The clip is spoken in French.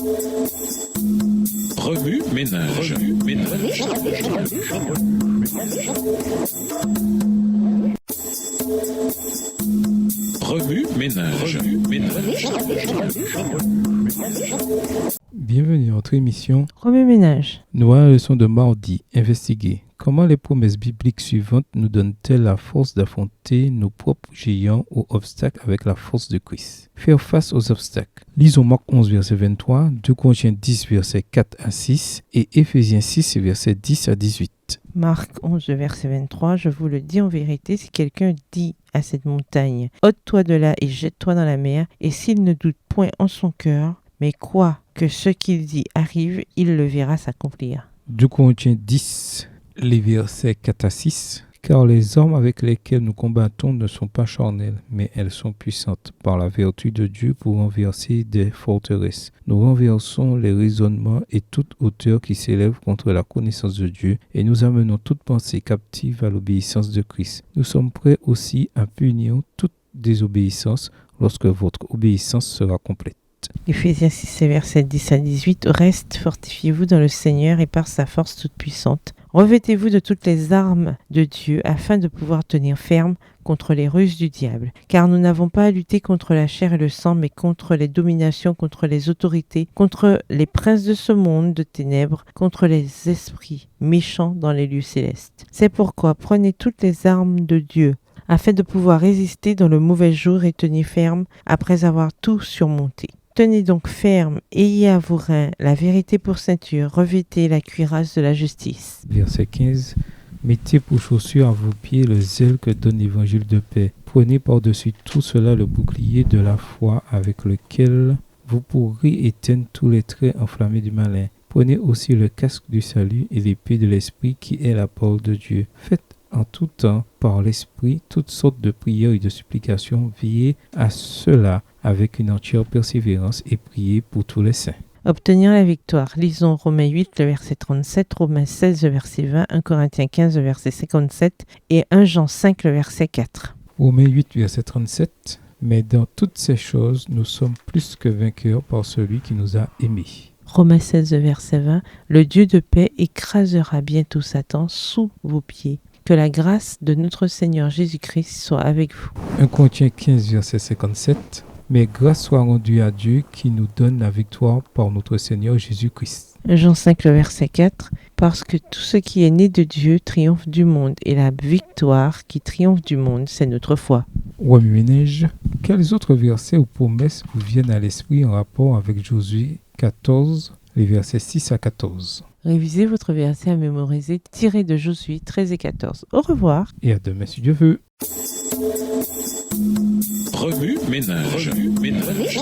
Remue ménage. Remue ménage. Bienvenue à notre émission Remue ménage. Nous voyons la leçon de mardi. Investiguer. Comment les promesses bibliques suivantes nous donnent-elles la force d'affronter nos propres géants ou obstacles avec la force de Christ? Faire face aux obstacles. Lisons Marc 11, verset 23, 2 Corinthiens 10, verset 4 à 6 et Éphésiens 6, verset 10 à 18. Marc 11, verset 23, je vous le dis en vérité, si quelqu'un dit à cette montagne, ôte-toi de là et jette-toi dans la mer, et s'il ne doute point en son cœur, mais croit que ce qu'il dit arrive, il le verra s'accomplir. 2 Corinthiens 10, les versets 4 à 6. Car les armes avec lesquelles nous combattons ne sont pas charnelles, mais elles sont puissantes par la vertu de Dieu pour renverser des forteresses. Nous renversons les raisonnements et toute hauteur qui s'élève contre la connaissance de Dieu, et nous amenons toute pensée captive à l'obéissance de Christ. Nous sommes prêts aussi à punir toute désobéissance lorsque votre obéissance sera complète. Éphésiens 6, versets 10 à 18, au reste, fortifiez-vous dans le Seigneur et par sa force toute puissante. Revêtez-vous de toutes les armes de Dieu afin de pouvoir tenir ferme contre les ruses du diable. Car nous n'avons pas à lutter contre la chair et le sang, mais contre les dominations, contre les autorités, contre les princes de ce monde de ténèbres, contre les esprits méchants dans les lieux célestes. C'est pourquoi prenez toutes les armes de Dieu, afin de pouvoir résister dans le mauvais jour et tenir ferme après avoir tout surmonté. Tenez donc ferme, ayez à vos reins la vérité pour ceinture, revêtez la cuirasse de la justice. Verset 15. Mettez pour chaussure à vos pieds le zèle que donne l'évangile de paix. Prenez par-dessus tout cela le bouclier de la foi avec lequel vous pourrez éteindre tous les traits enflammés du malin. Prenez aussi le casque du salut et l'épée de l'esprit qui est la parole de Dieu. Faites en tout temps, par l'Esprit, toutes sortes de prières et de supplications, veillez à cela avec une entière persévérance et priez pour tous les saints. Obtenir la victoire. Lisons Romains 8, le verset 37, Romains 16, le verset 20, 1 Corinthiens 15, le verset 57 et 1 Jean 5, le verset 4. Romains 8, verset 37. Mais dans toutes ces choses, nous sommes plus que vainqueurs par celui qui nous a aimés. Romains 16, verset 20, le Dieu de paix écrasera bientôt Satan sous vos pieds. Que la grâce de notre Seigneur Jésus-Christ soit avec vous. 1 Corinthiens 15, verset 57. Mais grâce soit rendue à Dieu qui nous donne la victoire par notre Seigneur Jésus-Christ. Jean 5, le verset 4. Parce que tout ce qui est né de Dieu triomphe du monde, et la victoire qui triomphe du monde, c'est notre foi. Remue ménage. Quels autres versets ou promesses vous viennent à l'esprit en rapport avec Josué 14, les versets 6 à 14? Révisez votre verset à mémoriser tiré de Josué 13 et 14. Au revoir. Et à demain si Dieu veut. Remue ménage. Remue ménage.